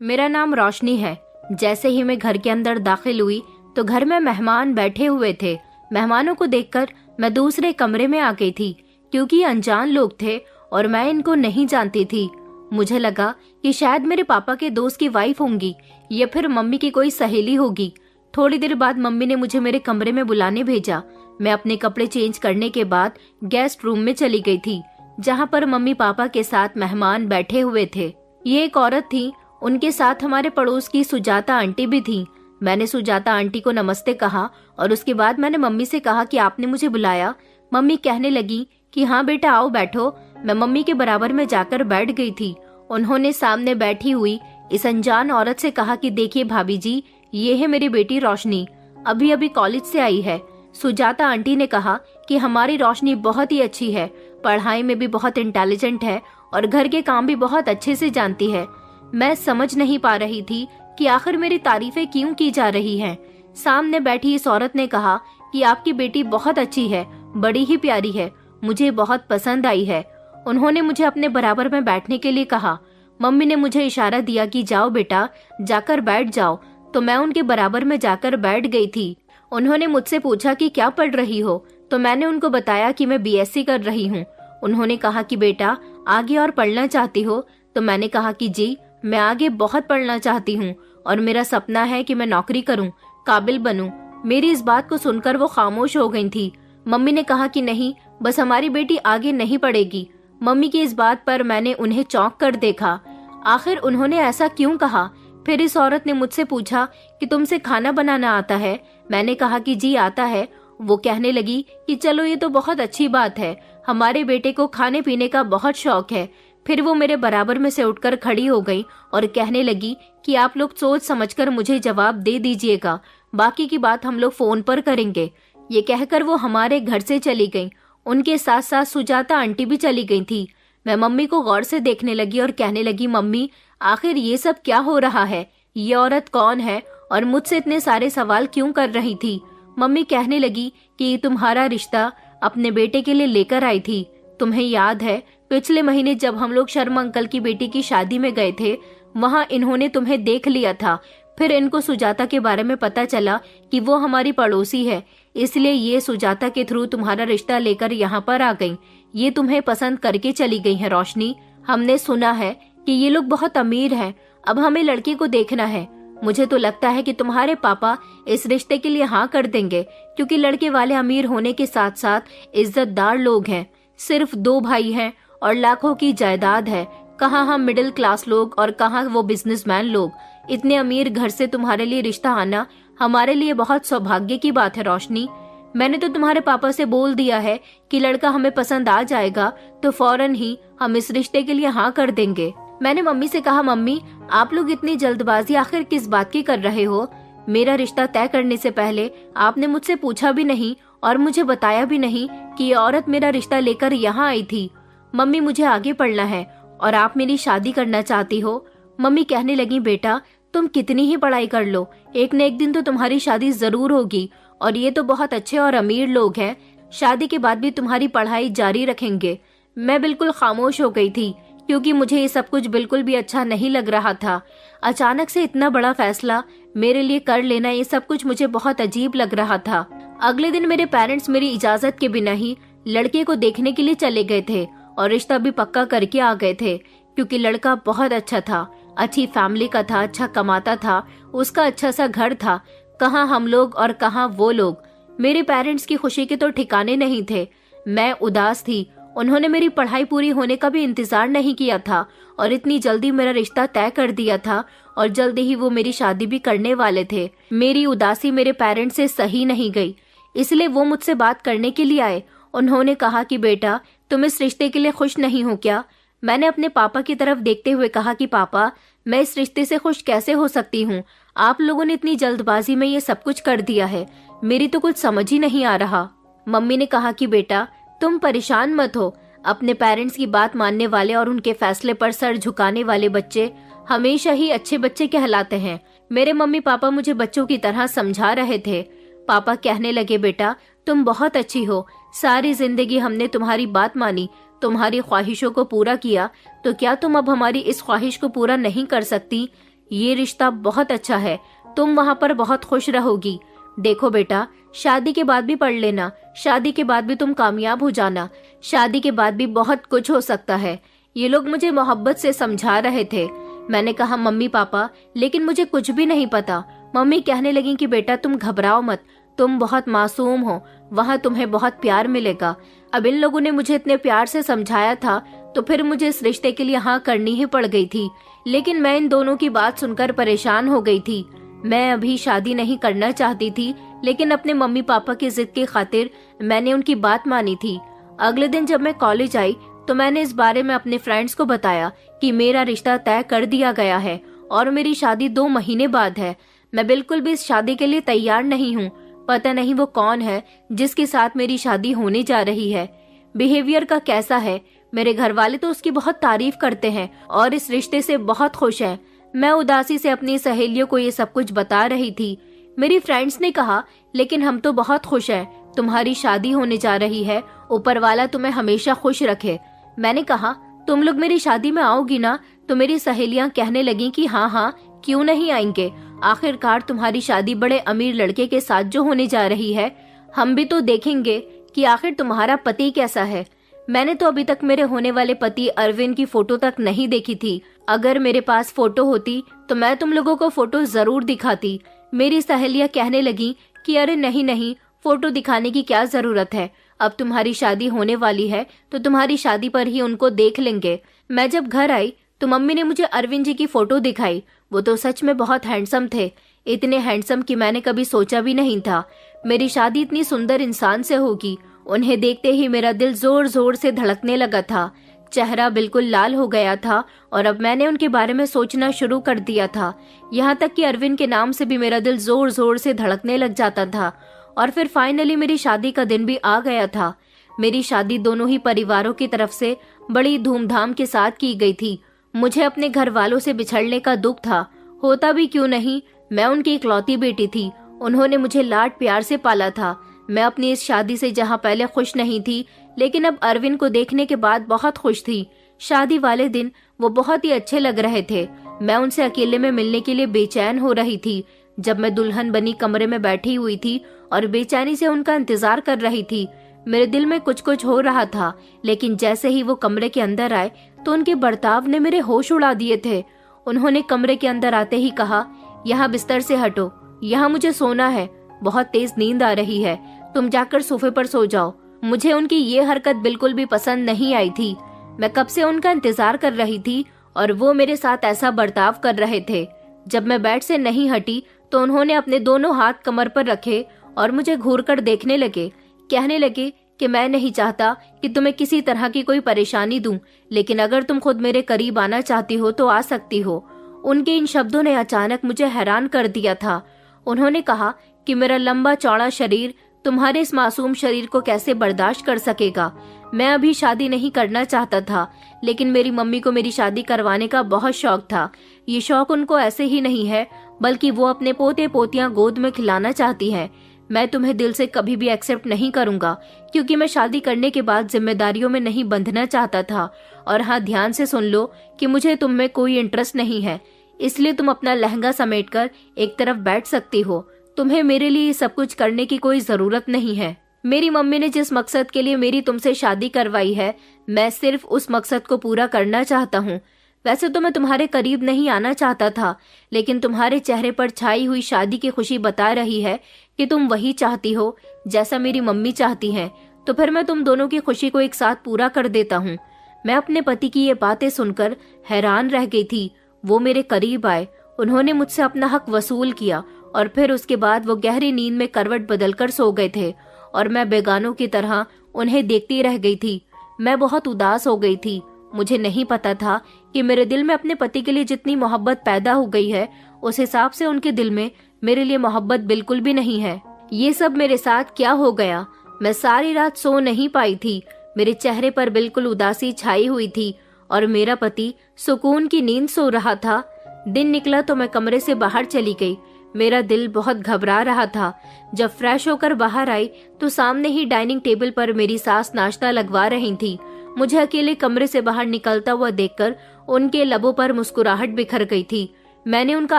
मेरा नाम रोशनी है। जैसे ही मैं घर के अंदर दाखिल हुई तो घर में मेहमान बैठे हुए थे। मेहमानों को देखकर मैं दूसरे कमरे में आ गई थी, क्योंकि ये अनजान लोग थे और मैं इनको नहीं जानती थी। मुझे लगा कि शायद मेरे पापा के दोस्त की वाइफ होंगी या फिर मम्मी की कोई सहेली होगी। थोड़ी देर बाद मम्मी ने मुझे मेरे कमरे में बुलाने भेजा। मैं अपने कपड़े चेंज करने के बाद गेस्ट रूम में चली गई थी, जहाँ पर मम्मी पापा के साथ मेहमान बैठे हुए थे। ये एक औरत थी, उनके साथ हमारे पड़ोस की सुजाता आंटी भी थी। मैंने सुजाता आंटी को नमस्ते कहा और उसके बाद मैंने मम्मी से कहा कि आपने मुझे बुलाया। मम्मी कहने लगी कि हाँ बेटा आओ बैठो। मैं मम्मी के बराबर में जाकर बैठ गई थी। उन्होंने सामने बैठी हुई इस अनजान औरत से कहा कि देखिए भाभी जी, ये है मेरी बेटी रोशनी, अभी अभी कॉलेज से आई है। सुजाता आंटी ने कहा कि हमारी रोशनी बहुत ही अच्छी है, पढ़ाई में भी बहुत इंटेलिजेंट है और घर के काम भी बहुत अच्छे से जानती है। मैं समझ नहीं पा रही थी कि आखिर मेरी तारीफें क्यों की जा रही हैं। सामने बैठी इस औरत ने कहा कि आपकी बेटी बहुत अच्छी है, बड़ी ही प्यारी है, मुझे बहुत पसंद आई है। उन्होंने मुझे अपने बराबर में बैठने के लिए कहा। मम्मी ने मुझे इशारा दिया कि जाओ बेटा, जाकर बैठ जाओ, तो मैं उनके बराबर में जाकर बैठ गई थी। उन्होंने मुझसे पूछा कि क्या पढ़ रही हो, तो मैंने उनको बताया कि मैं बीएससी कर रही हूँ। उन्होंने कहा कि बेटा आगे और पढ़ना चाहती हो, तो मैंने कहा कि जी मैं आगे बहुत पढ़ना चाहती हूँ और मेरा सपना है कि मैं नौकरी करूँ, काबिल बनूं। मेरी इस बात को सुनकर वो खामोश हो गई थी। मम्मी ने कहा कि नहीं, बस हमारी बेटी आगे नहीं पढ़ेगी। मम्मी की इस बात पर मैंने उन्हें चौंक कर देखा। आखिर उन्होंने ऐसा क्यों कहा? फिर इस औरत ने मुझसे पूछा कि तुमसे खाना बनाना आता है? मैंने कहा कि जी आता है। वो कहने लगी कि चलो ये तो बहुत अच्छी बात है, हमारे बेटे को खाने पीने का बहुत शौक है। फिर वो मेरे बराबर में से उठकर खड़ी हो गई और कहने लगी कि आप लोग सोच समझकर मुझे जवाब दे दीजिएगा, बाकी की बात हम लोग फोन पर करेंगे। ये कहकर वो हमारे घर से चली गई। उनके साथ साथ सुजाता आंटी भी चली गई थी। मैं मम्मी को गौर से देखने लगी और कहने लगी, मम्मी आखिर ये सब क्या हो रहा है? ये औरत कौन है और मुझसे इतने सारे सवाल क्यों कर रही थी? मम्मी कहने लगी कि तुम्हारा रिश्ता अपने बेटे के लिए लेकर आई थी। तुम्हें याद है पिछले महीने जब हम लोग शर्मा अंकल की बेटी की शादी में गए थे, वहाँ इन्होंने तुम्हें देख लिया था। फिर इनको सुजाता के बारे में पता चला कि वो हमारी पड़ोसी है, इसलिए ये सुजाता के थ्रू तुम्हारा रिश्ता लेकर यहाँ पर आ गई। ये तुम्हें पसंद करके चली गई है रोशनी। हमने सुना है कि ये लोग बहुत अमीर हैं। अब हमें लड़की को देखना है। मुझे तो लगता है कि तुम्हारे पापा इस रिश्ते के लिए हाँ कर देंगे, क्योंकि लड़के वाले अमीर होने के साथ साथ इज्जतदार लोग हैं। सिर्फ 2 भाई हैं और लाखों की जायदाद है। कहाँ हम मिडिल क्लास लोग और कहाँ वो बिजनेसमैन लोग। इतने अमीर घर से तुम्हारे लिए रिश्ता आना हमारे लिए बहुत सौभाग्य की बात है रोशनी। मैंने तो तुम्हारे पापा से बोल दिया है कि लड़का हमें पसंद आ जाएगा तो फौरन ही हम इस रिश्ते के लिए हाँ कर देंगे। मैंने मम्मी से कहा, मम्मी आप लोग इतनी जल्दबाजी आखिर किस बात की कर रहे हो? मेरा रिश्ता तय करने से पहले आपने मुझसे पूछा भी नहीं और मुझे बताया भी नहीं कि ये औरत मेरा रिश्ता लेकर यहाँ आई थी। मम्मी मुझे आगे पढ़ना है और आप मेरी शादी करना चाहती हो। मम्मी कहने लगी, बेटा तुम कितनी ही पढ़ाई कर लो, एक न एक दिन तो तुम्हारी शादी जरूर होगी और ये तो बहुत अच्छे और अमीर लोग हैं, शादी के बाद भी तुम्हारी पढ़ाई जारी रखेंगे। मैं बिल्कुल खामोश हो गई थी, क्योंकि मुझे ये सब कुछ बिल्कुल भी अच्छा नहीं लग रहा था। अचानक से इतना बड़ा फैसला मेरे लिए कर लेना, ये सब कुछ मुझे बहुत अजीब लग रहा था। अगले दिन मेरे पेरेंट्स मेरी इजाजत के बिना ही लड़के को देखने के लिए चले गए थे और रिश्ता भी पक्का करके आ गए थे, क्योंकि लड़का बहुत अच्छा था, अच्छी फैमिली का था, अच्छा कमाता था, उसका अच्छा सा घर था। कहाँ हम लोग और कहाँ वो लोग। मेरे पेरेंट्स की खुशी के तो ठिकाने नहीं थे। मैं उदास थी। उन्होंने मेरी पढ़ाई पूरी होने का भी इंतजार नहीं किया था और इतनी जल्दी मेरा रिश्ता तय कर दिया था और जल्दी ही वो मेरी शादी भी करने वाले थे। मेरी उदासी मेरे पेरेंट्स से सही नहीं गई, इसलिए वो मुझसे बात करने के लिए आए। उन्होंने कहा कि बेटा तुम इस रिश्ते के लिए खुश नहीं हो क्या? मैंने अपने पापा की तरफ देखते हुए कहा कि पापा मैं इस रिश्ते से खुश कैसे हो सकती हूँ? आप लोगों ने इतनी जल्दबाजी में ये सब कुछ कर दिया है, मेरी तो कुछ समझ ही नहीं आ रहा। मम्मी ने कहा कि बेटा तुम परेशान मत हो। अपने पेरेंट्स की बात मानने वाले और उनके फैसले पर सर झुकाने वाले बच्चे हमेशा ही अच्छे बच्चे कहलाते हैं। मेरे मम्मी पापा मुझे बच्चों की तरह समझा रहे थे। पापा कहने लगे, बेटा तुम बहुत अच्छी हो, सारी जिंदगी हमने तुम्हारी बात मानी, तुम्हारी ख्वाहिशों को पूरा किया, तो क्या तुम अब हमारी इस ख्वाहिश को पूरा नहीं कर सकती? ये रिश्ता बहुत अच्छा है, तुम वहाँ पर बहुत खुश रहोगी। देखो बेटा, शादी के बाद भी पढ़ लेना, शादी के बाद भी तुम कामयाब हो जाना, शादी के बाद भी बहुत कुछ हो सकता है। ये लोग मुझे मोहब्बत से समझा रहे थे। मैंने कहा मम्मी पापा, लेकिन मुझे कुछ भी नहीं पता। मम्मी कहने लगी कि बेटा तुम घबराओ मत, तुम बहुत मासूम हो, वहाँ तुम्हें बहुत प्यार मिलेगा। अब इन लोगों ने मुझे इतने प्यार से समझाया था तो फिर मुझे इस रिश्ते के लिए हाँ करनी ही पड़ गई थी। लेकिन मैं इन दोनों की बात सुनकर परेशान हो गई थी। मैं अभी शादी नहीं करना चाहती थी, लेकिन अपने मम्मी पापा की जिद की खातिर मैंने उनकी बात मानी थी। अगले दिन जब मैं कॉलेज आई तो मैंने इस बारे में अपने फ्रेंड्स को बताया कि मेरा रिश्ता तय कर दिया गया है और मेरी शादी 2 महीने बाद है। मैं बिल्कुल भी इस शादी के लिए तैयार नहीं हूँ। पता नहीं वो कौन है जिसके साथ मेरी शादी होने जा रही है, बिहेवियर का कैसा है। मेरे घर वाले तो उसकी बहुत तारीफ करते हैं और इस रिश्ते से बहुत खुश हैं। मैं उदासी से अपनी सहेलियों को ये सब कुछ बता रही थी। मेरी फ्रेंड्स ने कहा, लेकिन हम तो बहुत खुश हैं, तुम्हारी शादी होने जा रही है, ऊपर वाला तुम्हें हमेशा खुश रखे। मैंने कहा, तुम लोग मेरी शादी में आओगी ना? तो मेरी सहेलियां कहने लगी कि हाँ हाँ क्यों नहीं आएंगे, आखिरकार तुम्हारी शादी बड़े अमीर लड़के के साथ जो होने जा रही है, हम भी तो देखेंगे कि आखिर तुम्हारा पति कैसा है। मैंने तो अभी तक मेरे होने वाले पति अरविंद की फोटो तक नहीं देखी थी। अगर मेरे पास फोटो होती तो मैं तुम लोगों को फोटो जरूर दिखाती। मेरी सहेलियां कहने लगी कि अरे नहीं नहीं, फोटो दिखाने की क्या जरूरत है, अब तुम्हारी शादी होने वाली है तो तुम्हारी शादी पर ही उनको देख लेंगे। मैं जब घर आई तो मम्मी ने मुझे अरविंद जी की फोटो दिखाई। वो तो सच में बहुत हैंडसम थे, इतने हैंडसम कि मैंने कभी सोचा भी नहीं था मेरी शादी इतनी सुंदर इंसान से होगी। उन्हें देखते ही मेरा दिल जोर जोर से धड़कने लगा था, चेहरा बिल्कुल लाल हो गया था और अब मैंने उनके बारे में सोचना शुरू कर दिया था। यहाँ तक कि अरविंद के नाम से भी मेरा दिल जोर जोर से धड़कने लग जाता था। और फिर फाइनली मेरी शादी का दिन भी आ गया था। मेरी शादी दोनों ही परिवारों की तरफ से बड़ी धूमधाम के साथ की गई थी। मुझे अपने घर वालों से बिछड़ने का दुख था, होता भी क्यों नहीं, मैं उनकी इकलौती बेटी थी, उन्होंने मुझे लाड प्यार से पाला था। मैं अपनी इस शादी से जहाँ पहले खुश नहीं थी, लेकिन अब अरविंद को देखने के बाद बहुत खुश थी। शादी वाले दिन वो बहुत ही अच्छे लग रहे थे। मैं उनसे अकेले में मिलने के लिए बेचैन हो रही थी। जब मैं दुल्हन बनी कमरे में बैठी हुई थी और बेचैनी से उनका इंतजार कर रही थी, मेरे दिल में कुछ कुछ हो रहा था। लेकिन जैसे ही वो कमरे के अंदर आए तो उनके बर्ताव ने मेरे होश उड़ा दिए थे। उन्होंने कमरे के अंदर आते ही कहा, यहाँ बिस्तर से हटो, यहाँ मुझे सोना है, बहुत तेज नींद आ रही है, तुम जाकर सोफे पर सो जाओ। मुझे उनकी ये हरकत बिल्कुल भी पसंद नहीं आई थी। मैं कब से उनका इंतजार कर रही थी और वो मेरे साथ ऐसा बर्ताव कर रहे थे। जब मैं बेड से नहीं हटी तो उन्होंने अपने दोनों हाथ कमर पर रखे और मुझे घूर कर देखने लगे। कहने लगे कि मैं नहीं चाहता कि तुम्हें किसी तरह की कोई परेशानी दूं, लेकिन अगर तुम खुद मेरे करीब आना चाहती हो तो आ सकती हो। उनके इन शब्दों ने अचानक मुझे हैरान कर दिया था। उन्होंने कहा कि मेरा लंबा चौड़ा शरीर तुम्हारे इस मासूम शरीर को कैसे बर्दाश्त कर सकेगा। मैं अभी शादी नहीं करना चाहता था, लेकिन मेरी मम्मी को मेरी शादी करवाने का बहुत शौक था। ये शौक उनको ऐसे ही नहीं है, बल्कि वो अपने पोते पोतियां गोद में खिलाना चाहती हैं। मैं तुम्हें दिल से कभी भी एक्सेप्ट नहीं करूंगा, क्योंकि मैं शादी करने के बाद जिम्मेदारियों में नहीं बंधना चाहता था। और हाँ, ध्यान से सुन लो कि मुझे तुम में कोई इंटरेस्ट नहीं है, इसलिए तुम अपना लहंगा समेटकर एक तरफ बैठ सकती हो। तुम्हें मेरे लिए सब कुछ करने की कोई जरूरत नहीं है। मेरी मम्मी ने जिस मकसद के लिए मेरी तुमसे शादी करवाई है, मैं सिर्फ उस मकसद को पूरा करना चाहता हूँ। वैसे तो मैं तुम्हारे करीब नहीं आना चाहता था, लेकिन तुम्हारे चेहरे पर छाई हुई शादी की खुशी बता रही है कि तुम वही चाहती हो जैसा मेरी मम्मी चाहती हैं। तो फिर मैं तुम दोनों की खुशी को एक साथ पूरा कर देता हूँ। मैं अपने पति की ये बातें सुनकर हैरान रह गई थी। वो मेरे करीब आए, उन्होंने मुझसे अपना हक वसूल किया और फिर उसके बाद वो गहरी नींद में करवट बदलकर सो गए थे और मैं बेगानों की तरह उन्हें देखती रह गई थी। मैं बहुत उदास हो गई थी। मुझे नहीं पता था कि मेरे दिल में अपने पति के लिए जितनी मोहब्बत पैदा हो गई है, उस हिसाब से उनके दिल में मेरे लिए मोहब्बत बिल्कुल भी नहीं है। ये सब मेरे साथ क्या हो गया? मैं सारी रात सो नहीं पाई थी। मेरे चेहरे पर बिल्कुल उदासी छाई हुई थी और मेरा पति सुकून की नींद सो रहा था। दिन निकला तो मैं कमरे से बाहर चली गई। मेरा दिल बहुत घबरा रहा था। जब फ्रेश होकर बाहर आई तो सामने ही डाइनिंग टेबल पर मेरी सास नाश्ता लगवा रही थी। मुझे अकेले कमरे से बाहर निकलता हुआ देखकर उनके लबों पर मुस्कुराहट बिखर गई थी। मैंने उनका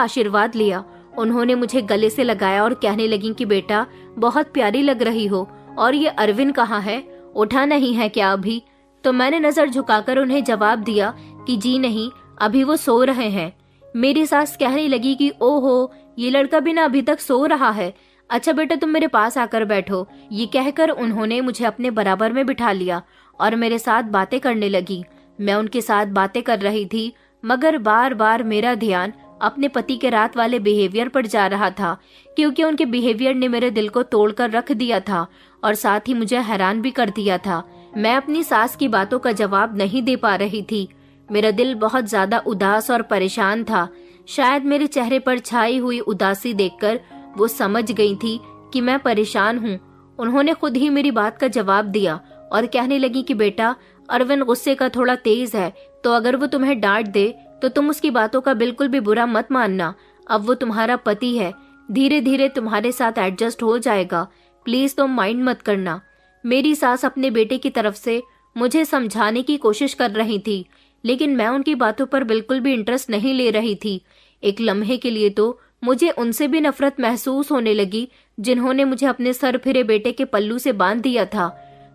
आशीर्वाद लिया। उन्होंने मुझे गले से लगाया और कहने लगी कि बेटा बहुत प्यारी लग रही हो, और ये अरविंद कहाँ है, उठा नहीं है क्या अभी? तो मैंने नजर झुकाकर उन्हें जवाब दिया कि जी नहीं, अभी वो सो रहे हैं। मेरी सास कहने लगी कि ओहो, ये लड़का भी ना अभी तक सो रहा है। अच्छा बेटा तुम मेरे पास आकर बैठो। ये कहकर उन्होंने मुझे अपने बराबर में बिठा लिया और मेरे साथ बातें करने लगी। मैं उनके साथ बातें कर रही थी, मगर बार बार मेरा ध्यान अपने पति के रात वाले बिहेवियर पर जा रहा था, क्योंकि उनके बिहेवियर ने मेरे दिल को तोड़कर रख दिया था और साथ ही मुझे हैरान भी कर दिया था। मैं अपनी सास की बातों का जवाब नहीं दे पा रही थी। मेरा दिल बहुत ज्यादा उदास और परेशान था। शायद मेरे चेहरे पर छाई हुई उदासी देखकर वो समझ गई थी कि मैं परेशान हूँ। उन्होंने खुद ही मेरी बात का जवाब दिया और कहने लगी कि बेटा अरविंद गुस्से का थोड़ा तेज है, तो अगर वो तुम्हें डांट दे तो तुम उसकी बातों का बिल्कुल भी बुरा मत मानना। अब वो तुम्हारा पति है, धीरे धीरे तुम्हारे साथ एडजस्ट हो जाएगा, प्लीज तुम माइंड मत करना। मेरी सास अपने बेटे की तरफ से मुझे समझाने की कोशिश कर रही थी, लेकिन मैं उनकी बातों पर बिल्कुल भी इंटरेस्ट नहीं ले रही थी। एक लम्हे के लिए तो मुझे उनसे भी नफरत महसूस होने लगी जिन्होंने मुझे अपने सर फिरे बेटे के पल्लू से बांध दिया था।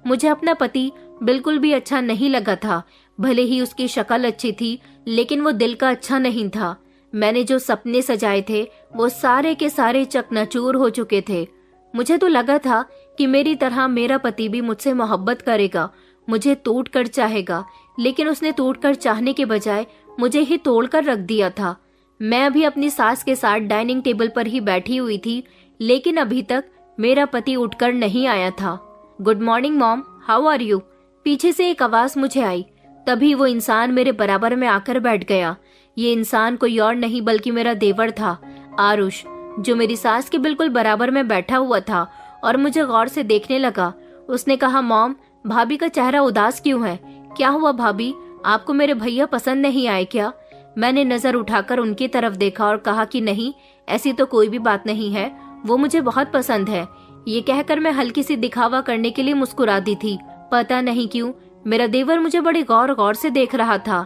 मुझे अपना पति बिल्कुल भी अच्छा नहीं लगा था। भले ही उसकी शक्ल अच्छी थी, लेकिन वो दिल का अच्छा नहीं था। मैंने जो सपने सजाए थे वो सारे के सारे चकनाचूर हो चुके थे। मुझे तो लगा था कि मेरी तरह मेरा पति भी मुझसे मोहब्बत करेगा, मुझे टूट कर चाहेगा, लेकिन उसने टूट कर चाहने के बजाय मुझे ही तोड़ कर रख दिया था। मैं अभी अपनी सास के साथ डाइनिंग टेबल पर ही बैठी हुई थी, लेकिन अभी तक मेरा पति उठकर नहीं आया था। Good morning mom, how are you? पीछे से एक आवाज मुझे आई। तभी वो इंसान मेरे बराबर में आकर बैठ गया। ये इंसान कोई और नहीं बल्कि मेरा देवर था, आरुष, जो मेरी सास के बिल्कुल बराबर में बैठा हुआ था और मुझे गौर से देखने लगा। उसने कहा, मॉम, भाभी का चेहरा उदास क्यों है? क्या हुआ भाभी, आपको मेरे भैया पसंद नहीं आए क्या? मैंने नजर उठाकर उनकी तरफ देखा और कहा कि नहीं, ऐसी तो कोई भी बात नहीं है, वो मुझे बहुत पसंद है। ये कहकर मैं हल्की सी दिखावा करने के लिए मुस्कुरा दी थी। पता नहीं क्यों मेरा देवर मुझे बड़ी गौर गौर से देख रहा था।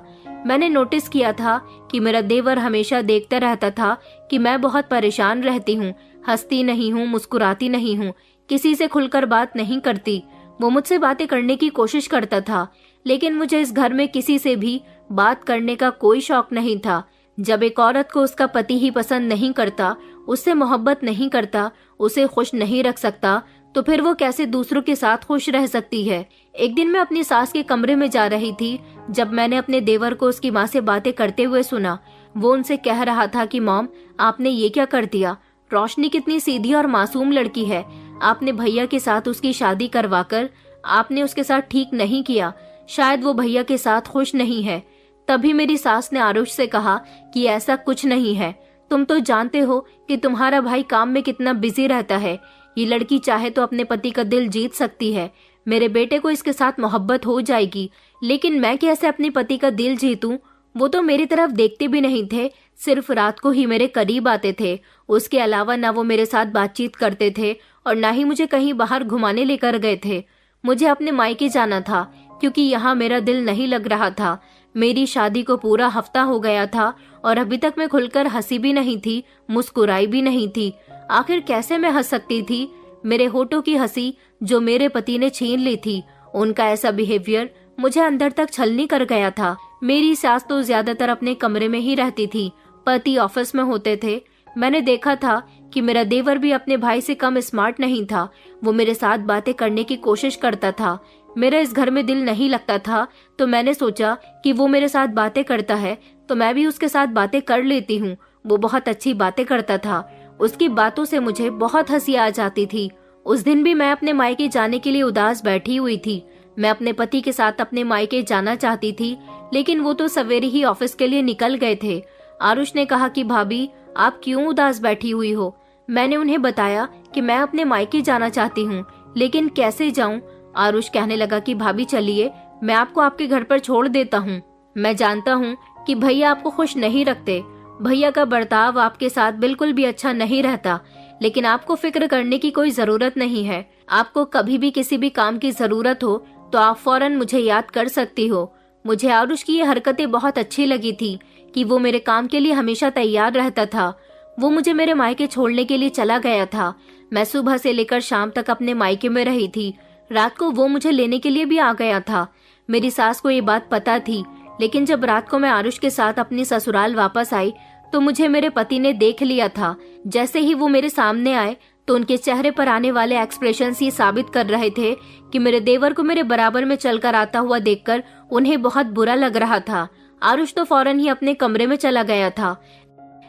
मैंने नोटिस किया था कि मेरा देवर हमेशा देखता रहता था कि मैं बहुत परेशान रहती हूँ, हंसती नहीं हूँ, मुस्कुराती नहीं हूँ, किसी से खुलकर बात नहीं करती। वो मुझसे बातें करने की कोशिश करता था, लेकिन मुझे इस घर में किसी से भी बात करने का कोई शौक नहीं था। जब एक औरत को उसका पति ही पसंद नहीं करता, उससे मोहब्बत नहीं करता, उसे खुश नहीं रख सकता, तो फिर वो कैसे दूसरों के साथ खुश रह सकती है। एक दिन मैं अपनी सास के कमरे में जा रही थी जब मैंने अपने देवर को उसकी माँ से बातें करते हुए सुना। वो उनसे कह रहा था कि मॉम, आपने ये क्या कर दिया? रोशनी कितनी सीधी और मासूम लड़की है, आपने भैया के साथ उसकी शादी करवाकर आपने उसके साथ ठीक नहीं किया, शायद वो भैया के साथ खुश नहीं है। तभी मेरी सास ने आरुष से कहा कि ऐसा कुछ नहीं है, तुम तो जानते हो कि तुम्हारा भाई काम में कितना बिजी रहता है। ये लड़की चाहे तो अपने पति का दिल जीत सकती है, मेरे बेटे को इसके साथ मोहब्बत हो जाएगी, लेकिन मैं कैसे अपने पति का दिल जीतूं? वो तो मेरी तरफ देखते भी नहीं थे, सिर्फ रात को ही मेरे करीब आते थे। उसके अलावा ना वो मेरे साथ बातचीत करते थे और ना ही मुझे कहीं बाहर घुमाने लेकर गए थे। मुझे अपने मायके जाना था क्योंकि यहाँ मेरा दिल नहीं लग रहा था। मेरी शादी को पूरा हफ्ता हो गया था और अभी तक मैं खुलकर हंसी भी नहीं थी, मुस्कुराई भी नहीं थी। आखिर कैसे मैं हंस सकती थी? मेरे होठों की हंसी जो मेरे पति ने छीन ली थी, उनका ऐसा बिहेवियर मुझे अंदर तक छलनी कर गया था। मेरी सास तो ज्यादातर अपने कमरे में ही रहती थी, पति ऑफिस में होते थे। मैंने देखा था कि मेरा देवर भी अपने भाई से कम स्मार्ट नहीं था। वो मेरे साथ बातें करने की कोशिश करता था। मेरा इस घर में दिल नहीं लगता था, तो मैंने सोचा कि वो मेरे साथ बातें करता है तो मैं भी उसके साथ बातें कर लेती हूँ। वो बहुत अच्छी बातें करता था, उसकी बातों से मुझे बहुत हंसी आ जाती थी। उस दिन भी मैं अपने मायके जाने के लिए उदास बैठी हुई थी। मैं अपने पति के साथ अपने मायके जाना चाहती थी, लेकिन वो तो सवेरे ही ऑफिस के लिए निकल गए थे। आरुष ने कहा कि भाभी, आप क्यों उदास बैठी हुई हो? मैंने उन्हें बताया कि मैं अपने मायके जाना चाहती हूँ, लेकिन कैसे जाऊँ? आरुष कहने लगा कि भाभी चलिए, मैं आपको आपके घर पर छोड़ देता हूँ। मैं जानता हूँ कि भैया आपको खुश नहीं रखते, भैया का बर्ताव आपके साथ बिल्कुल भी अच्छा नहीं रहता, लेकिन आपको फिक्र करने की कोई जरूरत नहीं है। आपको कभी भी किसी भी काम की जरूरत हो तो आप फौरन मुझे याद कर सकती हो। मुझे आरुष की ये हरकतें बहुत अच्छी लगी थी, कि वो मेरे काम के लिए हमेशा तैयार रहता था। वो मुझे मेरे मायके छोड़ने के लिए चला गया था। मैं सुबह से लेकर शाम तक अपने मायके में रही थी। रात को वो मुझे लेने के लिए भी आ गया था। मेरी सास को ये बात पता थी, लेकिन जब रात को मैं आरुष के साथ अपनी ससुराल वापस आई तो मुझे मेरे पति ने देख लिया था। जैसे ही वो मेरे सामने आए तो उनके चेहरे पर आने वाले एक्सप्रेशन ये साबित कर रहे थे कि मेरे देवर को मेरे बराबर में चलकर आता हुआ देखकर उन्हें बहुत बुरा लग रहा था। आरुष तो फौरन ही अपने कमरे में चला गया था,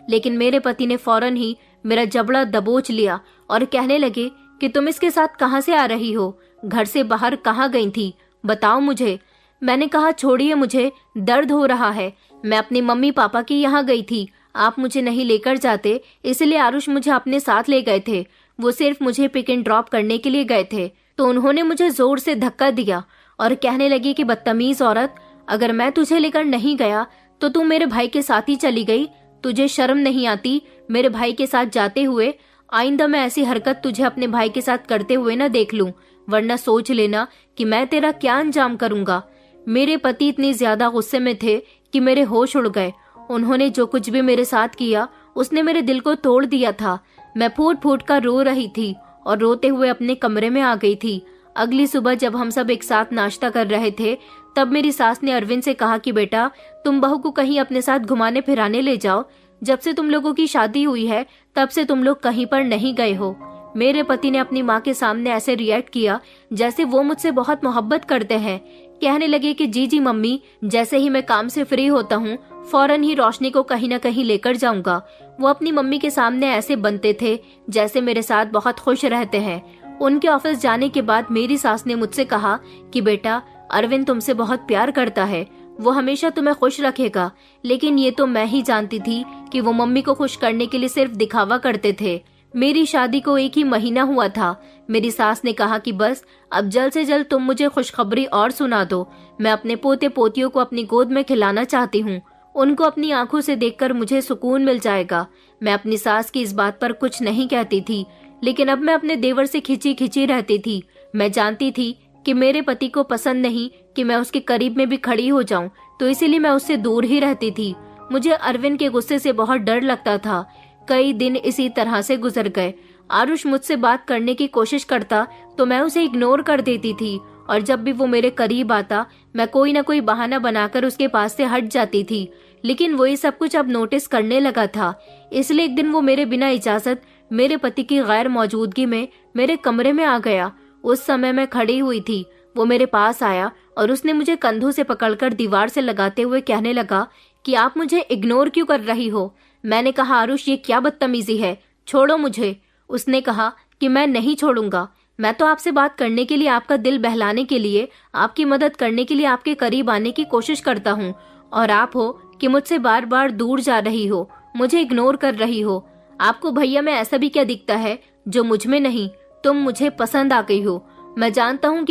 लेकिन मेरे पति ने फौरन ही मेरा जबड़ा दबोच लिया और कहने लगे कि तुम इसके साथ कहाँ से आ रही हो, घर से बाहर कहाँ गई थी, बताओ मुझे। मैंने कहा छोड़िए, मुझे दर्द हो रहा है, मैं अपनी मम्मी पापा के यहाँ गई थी, आप मुझे नहीं लेकर जाते, इसलिए आरुष मुझे अपने साथ ले गए थे। वो सिर्फ मुझे पिक एंड ड्रॉप करने के लिए गए थे। तो उन्होंने मुझे जोर से धक्का दिया और कहने लगी कि बदतमीज औरत, अगर मैं तुझे लेकर नहीं गया तो तू मेरे भाई के साथ ही चली गई। तुझे शर्म नहीं आती मेरे भाई के साथ जाते हुए? आइंदा मैं ऐसी हरकत तुझे अपने भाई के साथ करते हुए न देख लूं, वरना सोच लेना कि मैं तेरा क्या अंजाम करूंगा। मेरे पति इतनी ज्यादा गुस्से में थे कि मेरे होश उड़ गए। उन्होंने जो कुछ भी मेरे साथ किया उसने मेरे दिल को तोड़ दिया था। मैं फूट फूट कर रो रही थी और रोते हुए अपने कमरे में आ गई थी। अगली सुबह जब हम सब एक साथ नाश्ता कर रहे थे तब मेरी सास ने अरविंद से कहा कि बेटा, तुम बहू को कहीं अपने साथ घुमाने फिराने ले जाओ। जब से तुम लोगों की शादी हुई है तब से तुम लोग कहीं पर नहीं गए हो। मेरे पति ने अपनी माँ के सामने ऐसे रिएक्ट किया जैसे वो मुझसे बहुत मोहब्बत करते हैं। कहने लगे कि जी जी मम्मी, जैसे ही मैं काम से फ्री होता हूँ फौरन ही रोशनी को कहीं न कहीं लेकर जाऊंगा। वो अपनी मम्मी के सामने ऐसे बनते थे जैसे मेरे साथ बहुत खुश रहते हैं। उनके ऑफिस जाने के बाद मेरी सास ने मुझसे कहा कि बेटा, अरविंद तुमसे बहुत प्यार करता है, वो हमेशा तुम्हें खुश रखेगा। लेकिन ये तो मैं ही जानती थी कि वो मम्मी को खुश करने के लिए सिर्फ दिखावा करते थे। मेरी शादी को 1 ही महीना हुआ था। मेरी सास ने कहा कि बस अब जल्द से जल्द तुम मुझे खुशखबरी और सुना दो। मैं अपने पोते पोतियों को अपनी गोद में खिलाना चाहती हूँ। उनको अपनी आंखों से देखकर मुझे सुकून मिल जाएगा। मैं अपनी सास की इस बात पर कुछ नहीं कहती थी, लेकिन अब मैं अपने देवर से खिंची खिंची रहती थी। मैं जानती थी कि मेरे पति को पसंद नहीं कि मैं उसके करीब में भी खड़ी हो जाऊं, तो इसीलिए मैं उससे दूर ही रहती थी। मुझे अरविंद के गुस्से से बहुत डर लगता था। कई दिन इसी तरह से गुजर गए। आरुष मुझसे बात करने की कोशिश करता तो मैं उसे इग्नोर कर देती थी, और जब भी वो मेरे करीब आता मैं कोई ना कोई बहाना बनाकर उसके पास से हट जाती थी। लेकिन वो ये सब कुछ अब नोटिस करने लगा था। इसलिए एक दिन वो मेरे बिना इजाजत मेरे पति की गैर मौजूदगी में मेरे कमरे में आ गया। उस समय मैं खड़ी हुई थी। वो मेरे पास आया और उसने मुझे कंधों से पकड़कर दीवार से लगाते हुए कहने लगा कि आप मुझे इग्नोर क्यों कर रही हो। मैंने कहा, आरुष ये क्या बदतमीजी है, छोड़ो मुझे। उसने कहा कि मैं नहीं छोड़ूंगा। मैं तो आपसे बात करने के लिए, आपका दिल बहलाने के लिए, आपकी मदद करने के लिए आपके करीब आने की कोशिश करता हूँ, और आप हो कि मुझसे बार बार दूर जा रही हो, मुझे इग्नोर कर रही हो। आपको भैया में ऐसा भी क्या दिखता है जो मुझ में नहीं? तुम मुझे पसंद आ गई हो। मैं जानता हूँ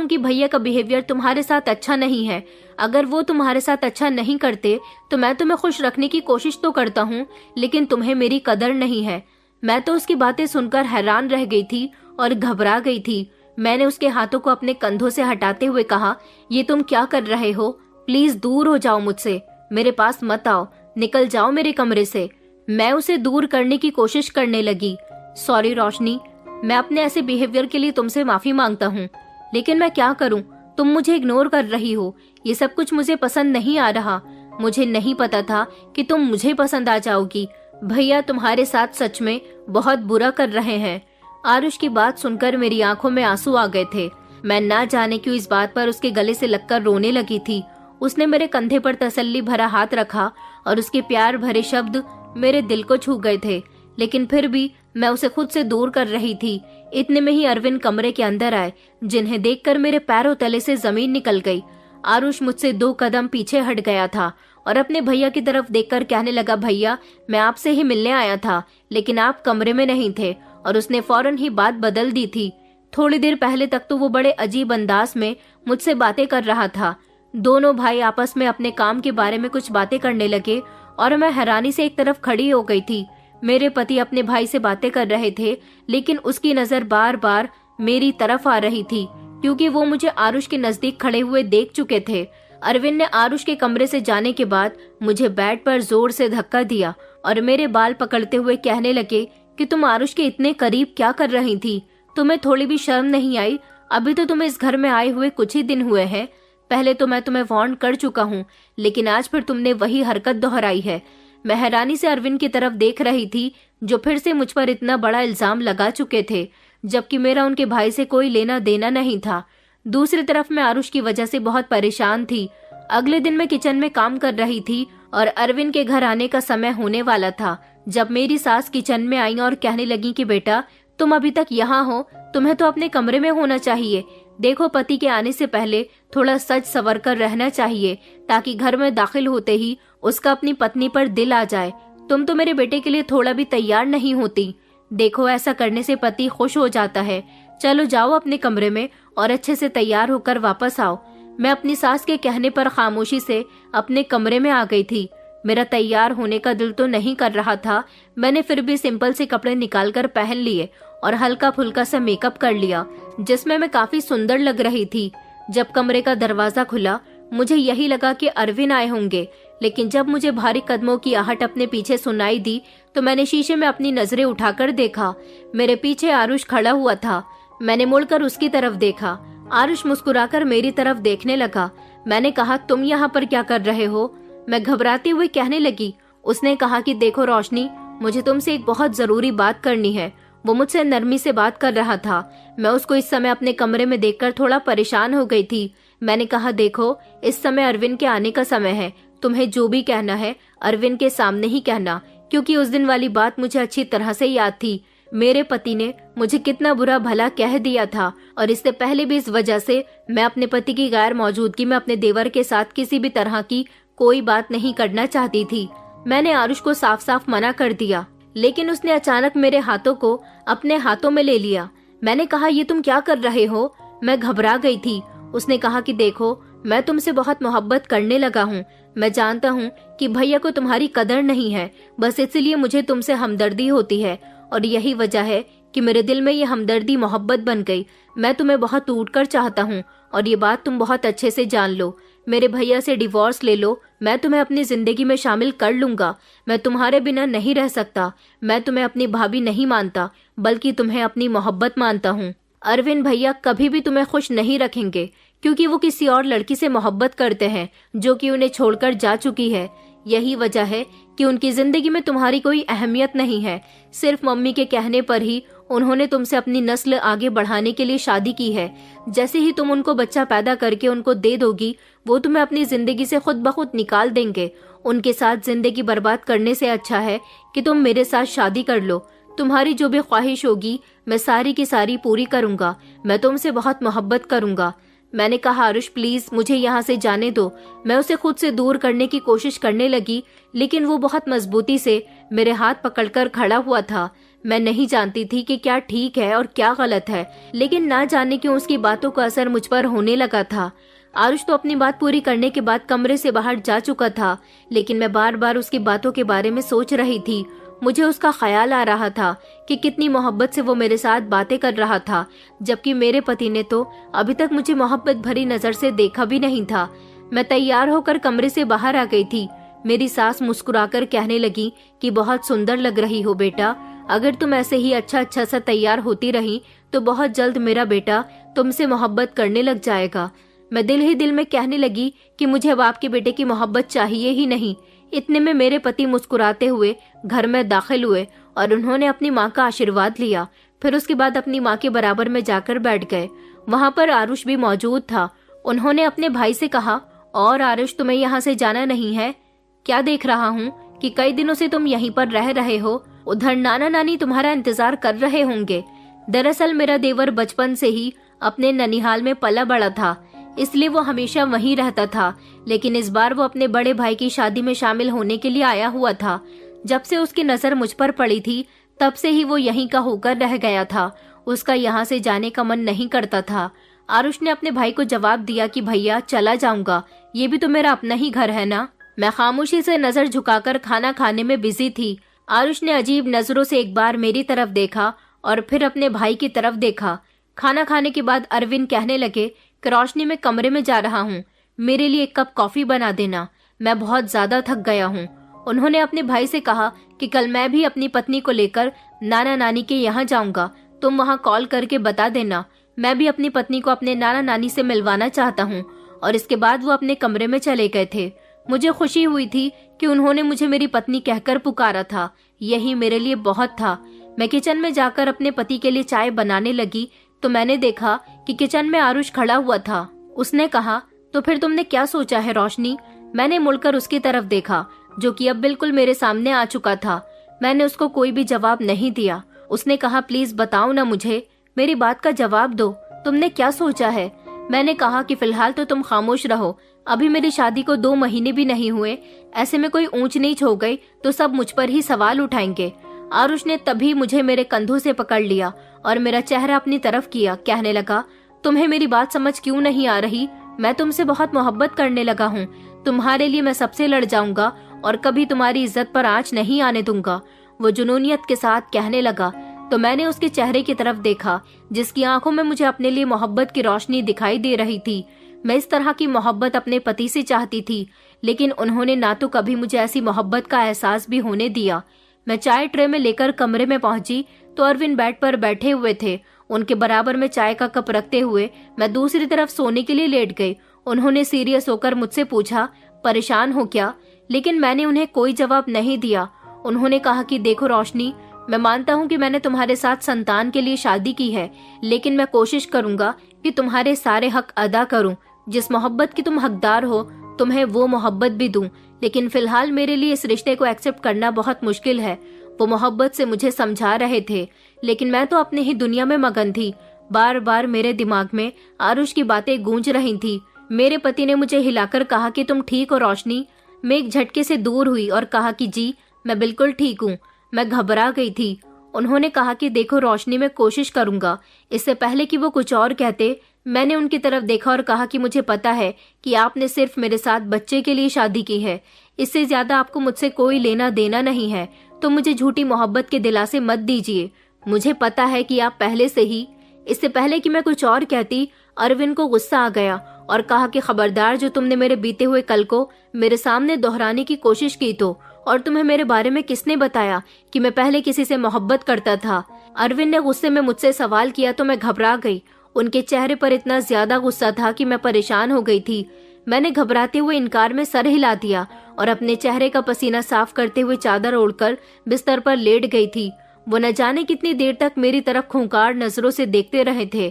कि भैया का बिहेवियर तुम्हारे साथ अच्छा नहीं है। अगर वो तुम्हारे साथ अच्छा नहीं करते तो मैं तुम्हें खुश रखने की कोशिश तो करता हूँ, लेकिन तुम्हें मेरी कदर नहीं है। मैं तो उसकी बातें सुनकर हैरान रह गई थी और घबरा गई थी। मैंने उसके हाथों को अपने कंधों से हटाते हुए कहा, ये तुम क्या कर रहे हो? प्लीज दूर हो जाओ मुझसे, मेरे पास मत आओ, निकल जाओ मेरे कमरे से। मैं उसे दूर करने की कोशिश करने लगी। सॉरी रोशनी, मैं अपने ऐसे बिहेवियर के लिए तुमसे माफी मांगता हूँ, लेकिन मैं क्या करूँ, तुम मुझे इग्नोर कर रही हो। ये सब कुछ मुझे पसंद नहीं आ रहा। मुझे नहीं पता था कि तुम मुझे पसंद आ जाओगी। भैया तुम्हारे साथ सच में बहुत बुरा कर रहे हैं। आरुष की बात सुनकर मेरी आंखों में आंसू आ गए थे। मैं ना जाने क्यों इस बात पर उसके गले से लगकर रोने लगी थी। उसने मेरे कंधे पर तसल्ली भरा हाथ रखा और उसके प्यार भरे शब्द मेरे दिल को छू गए थे, लेकिन फिर भी मैं उसे खुद से दूर कर रही थी। इतने में ही अरविंद कमरे के अंदर आए, जिन्हें देखकर मेरे पैरों तले से जमीन निकल गई। आरुष मुझसे 2 कदम पीछे हट गया था और अपने भैया की तरफ देखकर कहने लगा, भैया मैं आपसे ही मिलने आया था, लेकिन आप कमरे में नहीं थे। और उसने फौरन ही बात बदल दी थी। थोड़ी देर पहले तक तो वो बड़े अजीब अंदाज में मुझसे बातें कर रहा था। दोनों भाई आपस में अपने काम के बारे में कुछ बातें करने लगे और मैं हैरानी से एक तरफ खड़ी हो गई थी। मेरे पति अपने भाई से बातें कर रहे थे, लेकिन उसकी नजर बार बार मेरी तरफ आ रही थी, क्योंकि वो मुझे आरुष के नजदीक खड़े हुए देख चुके थे। अरविंद ने आरुष के कमरे से जाने के बाद मुझे बेड पर जोर से धक्का दिया और मेरे बाल पकड़ते हुए कहने लगे कि तुम आरुष के इतने करीब क्या कर रही थी? तुम्हें थोड़ी भी शर्म नहीं आई? अभी तो तुम्हें इस घर में आए हुए कुछ ही दिन हुए हैं। पहले तो मैं तुम्हें वार्न कर चुका हूँ, लेकिन आज फिर तुमने वही हरकत दोहराई है। मैं हैरानी से अरविंद की तरफ देख रही थी, जो फिर से मुझ पर इतना बड़ा इल्जाम लगा चुके थे, जबकि मेरा उनके भाई से कोई लेना देना नहीं था। दूसरी तरफ मैं आरुष की वजह से बहुत परेशान थी। अगले दिन मैं किचन में काम कर रही थी और अरविंद के घर आने का समय होने वाला था, जब मेरी सास किचन में आई और कहने लगी कि बेटा, तुम अभी तक यहाँ हो, तुम्हें तो अपने कमरे में होना चाहिए। देखो, पति के आने से पहले थोड़ा सज संवर कर रहना चाहिए, ताकि घर में दाखिल होते ही उसका अपनी पत्नी पर दिल आ जाए। तुम तो मेरे बेटे के लिए थोड़ा भी तैयार नहीं होती। देखो, ऐसा करने से पति खुश हो जाता है। चलो जाओ अपने कमरे में और अच्छे से तैयार होकर वापस आओ। मैं अपनी सास के कहने पर खामोशी से अपने कमरे में आ गई थी। मेरा तैयार होने का दिल तो नहीं कर रहा था। मैंने फिर भी सिंपल से कपड़े निकालकर पहन लिए और हल्का फुल्का सा मेकअप कर लिया, जिसमें मैं काफी सुंदर लग रही थी। जब कमरे का दरवाजा खुला, मुझे यही लगा कि अरविंद आए होंगे, लेकिन जब मुझे भारी कदमों की आहट अपने पीछे सुनाई दी तो मैंने शीशे में अपनी नजरें उठाकर देखा। मेरे पीछे आरुष खड़ा हुआ था। मैंने मुड़कर उसकी तरफ देखा। आरुष मुस्कुराकर मेरी तरफ देखने लगा। मैंने कहा, तुम यहाँ पर क्या कर रहे हो? मैं घबराती हुई कहने लगी। उसने कहा कि देखो रोशनी, मुझे तुमसे एक बहुत जरूरी बात करनी है। वो मुझसे नरमी से बात कर रहा था। मैं उसको इस समय अपने कमरे में देखकर थोड़ा परेशान हो गई थी। मैंने कहा, देखो, इस समय अरविंद के आने का समय है। तुम्हें जो भी कहना है अरविंद के सामने ही कहना, क्योंकि उस दिन वाली बात मुझे अच्छी तरह से याद थी। मेरे पति ने मुझे कितना बुरा भला कह दिया था, और इससे पहले भी इस वजह से मैं अपने पति की गैर मौजूदगी में अपने देवर के साथ किसी भी तरह की कोई बात नहीं करना चाहती थी। मैंने आरुष को साफ साफ मना कर दिया, लेकिन उसने अचानक मेरे हाथों को अपने हाथों में ले लिया। मैंने कहा, ये तुम क्या कर रहे हो? मैं घबरा गई थी। उसने कहा कि देखो, मैं तुमसे बहुत मोहब्बत करने लगा हूँ। मैं जानता हूँ कि भैया को तुम्हारी कदर नहीं है, बस इसलिए मुझे तुमसे हमदर्दी होती है, और यही वजह है कि मेरे दिल में ये हमदर्दी मोहब्बत बन गई। मैं तुम्हें बहुत टूटकर चाहता हूँ, और ये बात तुम बहुत अच्छे से जान लो। मेरे भैया से डिवोर्स ले लो, मैं तुम्हें अपनी जिंदगी में शामिल कर लूंगा। मैं तुम्हारे बिना नहीं रह सकता। मैं तुम्हें अपनी भाभी नहीं मानता, बल्कि तुम्हें अपनी मोहब्बत मानता हूँ। अरविंद भैया कभी भी तुम्हें खुश नहीं रखेंगे, क्योंकि वो किसी और लड़की से मोहब्बत करते हैं, जो कि उन्हें छोड़कर जा चुकी है। यही वजह है कि उनकी जिंदगी में तुम्हारी कोई अहमियत नहीं है। सिर्फ मम्मी के कहने पर ही उन्होंने तुमसे अपनी नस्ल आगे बढ़ाने के लिए शादी की है। जैसे ही तुम उनको बच्चा पैदा करके उनको दे दोगी, वो तुम्हें अपनी जिंदगी से खुद ब खुद निकाल देंगे। उनके साथ जिंदगी बर्बाद करने से अच्छा है कि तुम मेरे साथ शादी कर लो। तुम्हारी जो भी ख्वाहिश होगी मैं सारी की सारी पूरी करूंगा। मैं तुमसे बहुत मोहब्बत करूंगा। मैंने कहा, आरुष प्लीज मुझे यहाँ से जाने दो। मैं उसे खुद से दूर करने की कोशिश करने लगी, लेकिन वो बहुत मजबूती से मेरे हाथ पकड़कर खड़ा हुआ था। मैं नहीं जानती थी कि क्या ठीक है और क्या गलत है, लेकिन ना जाने क्यों उसकी बातों का असर मुझ पर होने लगा था। आरुष तो अपनी बात पूरी करने के बाद कमरे से बाहर जा चुका था, लेकिन मैं बार बार उसकी बातों के बारे में सोच रही थी। मुझे उसका ख्याल आ रहा था कि कितनी मोहब्बत से वो मेरे साथ बातें कर रहा था, जबकि मेरे पति ने तो अभी तक मुझे मोहब्बत भरी नजर से देखा भी नहीं था। मैं तैयार होकर कमरे से बाहर आ गई थी। मेरी सास मुस्कुराकर कहने लगी कि बहुत सुंदर लग रही हो बेटा। अगर तुम ऐसे ही अच्छा सा तैयार होती रही तो बहुत जल्द मेरा बेटा तुमसे मोहब्बत करने लग जाएगा। मैं दिल ही दिल में कहने लगी कि मुझे अब आपके बेटे की मोहब्बत चाहिए ही नहीं। इतने में मेरे पति मुस्कुराते हुए घर में दाखिल हुए और उन्होंने अपनी माँ का आशीर्वाद लिया। फिर उसके बाद अपनी माँ के बराबर में जाकर बैठ गए। वहाँ पर आरुष भी मौजूद था। उन्होंने अपने भाई से कहा, और आरुष, तुम्हें यहाँ से जाना नहीं है? क्या देख रहा हूँ कि कई दिनों से तुम यहीं पर रह रहे हो। उधर नाना नानी तुम्हारा इंतजार कर रहे होंगे। दरअसल मेरा देवर बचपन से ही अपने ननिहाल में पला बड़ा था, इसलिए वो हमेशा वहीं रहता था। लेकिन इस बार वो अपने बड़े भाई की शादी में शामिल होने के लिए आया हुआ था। जब से उसकी नजर मुझ पर पड़ी थी, तब से ही वो यहीं का होकर रह गया था। उसका यहाँ से जाने का मन नहीं करता था। आरुष ने अपने भाई को जवाब दिया कि भैया चला जाऊंगा, ये भी तो मेरा अपना ही घर है ना। मैं खामोशी से नजर झुकाकर खाना खाने में बिजी थी। आरुष ने अजीब नजरों से एक बार मेरी तरफ देखा और फिर अपने भाई की तरफ देखा। खाना खाने के बाद अरविंद कहने लगे कि रोशनी, मैं कमरे में जा रहा हूँ। मेरे लिए एक कप कॉफी बना देना, मैं बहुत ज्यादा थक गया हूँ। उन्होंने अपने भाई से कहा कि कल मैं भी अपनी पत्नी को लेकर नाना नानी के यहाँ जाऊंगा, तुम वहाँ कॉल करके बता देना। मैं भी अपनी पत्नी को अपने नाना नानी से मिलवाना चाहता हूँ। और इसके बाद वो अपने कमरे में चले गए थे। मुझे खुशी हुई थी कि उन्होंने मुझे मेरी पत्नी कहकर पुकारा था, यही मेरे लिए बहुत था। मैं किचन में जाकर अपने पति के लिए चाय बनाने लगी तो मैंने देखा कि किचन में आरुष खड़ा हुआ था। उसने कहा, तो फिर तुमने क्या सोचा है रोशनी? मैंने मुड़कर उसकी तरफ देखा जो कि अब बिल्कुल मेरे सामने आ चुका था। मैंने उसको कोई भी जवाब नहीं दिया। उसने कहा, प्लीज बताओ ना मुझे, मेरी बात का जवाब दो, तुमने क्या सोचा है? मैंने कहा कि फिलहाल तो तुम खामोश रहो, अभी मेरी शादी को 2 महीने भी नहीं हुए, ऐसे में कोई ऊंच नीच हो गई तो सब मुझ पर ही सवाल उठाएंगे। आरुष ने तभी मुझे मेरे कंधों से पकड़ लिया और मेरा चेहरा अपनी तरफ किया। कहने लगा, तुम्हें मेरी बात समझ क्यों नहीं आ रही? मैं तुमसे बहुत मोहब्बत करने लगा हूँ, तुम्हारे लिए मैं सबसे लड़ जाऊंगा और कभी तुम्हारी इज्जत पर आंच नहीं आने दूंगा। वो जुनूनियत के साथ कहने लगा तो मैंने उसके चेहरे की तरफ देखा जिसकी आंखों में मुझे अपने लिए मोहब्बत की रोशनी दिखाई दे रही थी। मैं इस तरह की मोहब्बत अपने पति से चाहती थी, लेकिन उन्होंने ना तो कभी मुझे ऐसी मोहब्बत का एहसास भी होने दिया। मैं चाय ट्रे में लेकर कमरे में पहुंची तो अरविंद बेड पर बैठे हुए थे। उनके बराबर में चाय का कप रखते हुए मैं दूसरी तरफ सोने के लिए लेट गई। उन्होंने सीरियस होकर मुझसे पूछा, परेशान हो क्या? लेकिन मैंने उन्हें कोई जवाब नहीं दिया। उन्होंने कहा कि देखो रोशनी, मैं मानता हूँ कि मैंने तुम्हारे साथ संतान के लिए शादी की है, लेकिन मैं कोशिश करूंगा कि तुम्हारे सारे हक अदा करूं। जिस मोहब्बत की तुम हकदार हो तुम्हें वो मोहब्बत भी दूं, लेकिन फिलहाल मेरे लिए इस रिश्ते को एक्सेप्ट करना बहुत मुश्किल है। वो मोहब्बत से मुझे समझा रहे थे, लेकिन मैं तो अपने ही दुनिया में मगन थी। बार बार मेरे दिमाग में आरुष की बातें गूंज रही थी। मेरे पति ने मुझे हिलाकर कहा कि तुम ठीक हो रोशनी? मैं एक झटके से दूर हुई और कहा कि जी मैं बिल्कुल ठीक हूँ। मैं घबरा गई थी। उन्होंने कहा कि देखो रोशनी, मैं कोशिश करूंगा। इससे पहले कि वो कुछ और कहते, मैंने उनकी तरफ देखा और कहा कि मुझे पता है कि आपने सिर्फ मेरे साथ बच्चे के लिए शादी की है, इससे ज्यादा आपको मुझसे कोई लेना देना नहीं है, तो मुझे झूठी मोहब्बत के दिलासे मत दीजिए। मुझे पता है कि आप पहले से ही। इससे पहले कि मैं कुछ और कहती, अरविंद को गुस्सा आ गया और कहा कि खबरदार, जो तुमने मेरे बीते हुए कल को मेरे सामने दोहराने की कोशिश की तो, और तुम्हें मेरे बारे में किसने बताया कि मैं पहले किसी से मोहब्बत करता था? अरविंद ने गुस्से में मुझसे सवाल किया तो मैं घबरा गई। उनके चेहरे पर इतना ज्यादा गुस्सा था कि मैं परेशान हो गई थी। मैंने घबराते हुए इनकार में सर हिला दिया और अपने चेहरे का पसीना साफ करते हुए चादर ओढ़कर बिस्तर पर लेट गई थी। वो न जाने कितनी देर तक मेरी तरफ खूंखार नजरों से देखते रहे थे।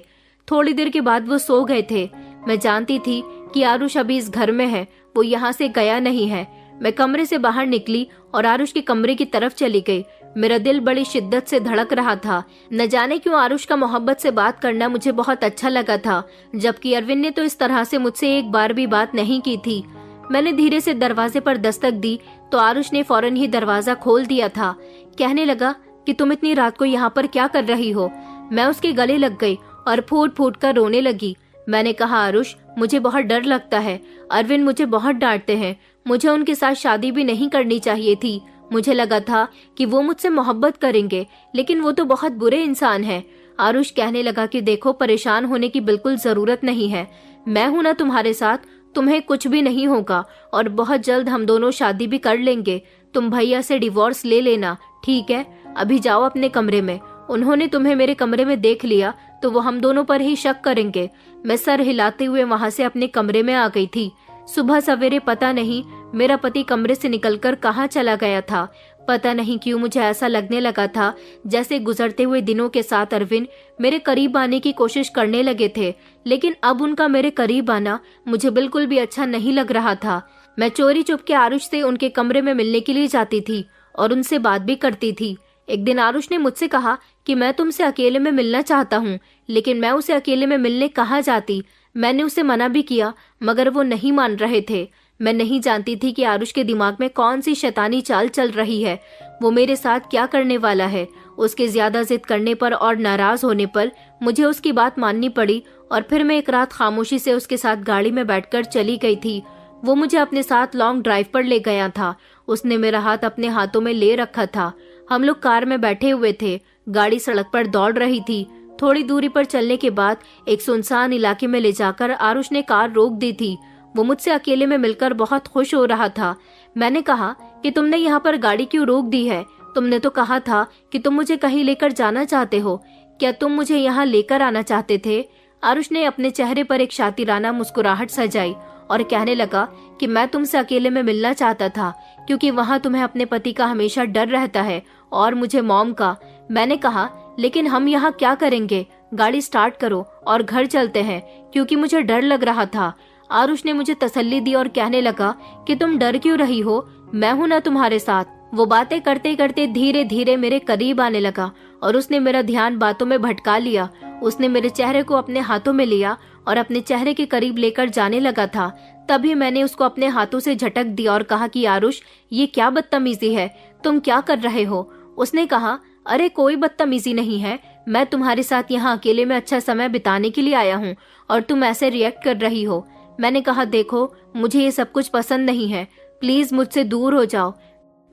थोड़ी देर के बाद वो सो गए थे। मैं जानती थी कि आरुष अभी इस घर में है, वो यहाँ से गया नहीं है। मैं कमरे से बाहर निकली और आरुष के कमरे की तरफ चली गई। मेरा दिल बड़ी शिद्दत से धड़क रहा था। न जाने क्यों आरुष का मोहब्बत से बात करना मुझे बहुत अच्छा लगा था, जबकि अरविंद ने तो इस तरह से मुझसे एक बार भी बात नहीं की थी। मैंने धीरे से दरवाजे पर दस्तक दी तो आरुष ने फौरन ही दरवाजा खोल दिया था। कहने लगा कि तुम इतनी रात को यहाँ पर क्या कर रही हो? मैं उसके गले लग गई और फूट फूट कर रोने लगी। मैंने कहा, आरुष, मुझे बहुत डर लगता है। अरविंद मुझे बहुत डांटते हैं। मुझे उनके साथ शादी भी नहीं करनी चाहिए थी। मुझे लगा था कि वो मुझसे मोहब्बत करेंगे, लेकिन वो तो बहुत बुरे इंसान हैं। आरुष कहने लगा कि देखो, परेशान होने की बिल्कुल जरूरत नहीं है। मैं हूं ना तुम्हारे साथ, तुम्हें कुछ भी नहीं होगा और बहुत जल्द हम दोनों शादी भी कर लेंगे। तुम भैया से डिवोर्स ले लेना, ठीक है? अभी जाओ अपने कमरे में। उन्होंने तुम्हें मेरे कमरे में देख लिया तो वो हम दोनों पर ही शक करेंगे। मैं सर हिलाते हुए वहां से अपने कमरे में आ गई थी। सुबह सवेरे पता नहीं मेरा पति कमरे से निकलकर कहाँ चला गया था। पता नहीं क्यों मुझे ऐसा लगने लगा था जैसे गुजरते हुए दिनों के साथ अरविंद मेरे करीब आने की कोशिश करने लगे थे, लेकिन अब उनका मेरे करीब आना मुझे बिल्कुल भी अच्छा नहीं लग रहा था। मैं चोरी चुपके आरुष से उनके कमरे में मिलने के लिए जाती थी और उनसे बात भी करती थी। एक दिन आरुष ने मुझसे कहा कि मैं तुमसे अकेले में मिलना चाहता हूँ, लेकिन मैं उसे अकेले में मिलने कहाँ जाती। मैंने उसे मना भी किया मगर वो नहीं मान रहे थे। मैं नहीं जानती थी कि आरुष के दिमाग में कौन सी शैतानी चाल चल रही है। वो मेरे साथ क्या करने वाला है। उसके ज्यादा जिद करने पर और नाराज होने पर मुझे उसकी बात माननी पड़ी और फिर मैं एक रात खामोशी से उसके साथ गाड़ी में बैठकर चली गई थी। वो मुझे अपने साथ लॉन्ग ड्राइव पर ले गया था। उसने मेरा हाथ अपने हाथों में ले रखा था। हम लोग कार में बैठे हुए थे। गाड़ी सड़क पर दौड़ रही थी। थोड़ी दूरी पर चलने के बाद एक सुनसान इलाके में ले जाकर आरुष ने कार रोक दी थी। वो मुझसे अकेले में मिलकर बहुत खुश हो रहा था। मैंने कहा कि तुमने यहाँ पर गाड़ी क्यों रोक दी है? तुमने तो कहा था कि तुम मुझे कहीं लेकर जाना चाहते हो। क्या तुम मुझे यहाँ लेकर आना चाहते थे? आरुष ने अपने चेहरे पर एक शातिराना मुस्कुराहट सजाई और कहने लगा कि मैं तुमसे अकेले में मिलना चाहता था, क्योंकि वहाँ तुम्हें अपने पति का हमेशा डर रहता है और मुझे मॉम का। मैंने कहा, लेकिन हम यहाँ क्या करेंगे? गाड़ी स्टार्ट करो और घर चलते हैं, क्योंकि मुझे डर लग रहा था। आरुष ने मुझे तसल्ली दी और कहने लगा कि तुम डर क्यों रही हो, मैं हूं ना तुम्हारे साथ। वो बातें करते करते धीरे धीरे मेरे करीब आने लगा और उसने मेरा ध्यान बातों में भटका लिया। उसने मेरे चेहरे को अपने हाथों में लिया और अपने चेहरे के करीब लेकर जाने लगा था। तभी मैंने उसको अपने हाथों से झटक दिया और कहा कि आरुष, ये क्या बदतमीजी है? तुम क्या कर रहे हो? उसने कहा, अरे कोई बदतमीजी नहीं है, मैं तुम्हारे साथ यहाँ अकेले में अच्छा समय बिताने के लिए आया हूँ और तुम ऐसे रिएक्ट कर रही हो। मैंने कहा, देखो मुझे ये सब कुछ पसंद नहीं है, प्लीज मुझसे दूर हो जाओ,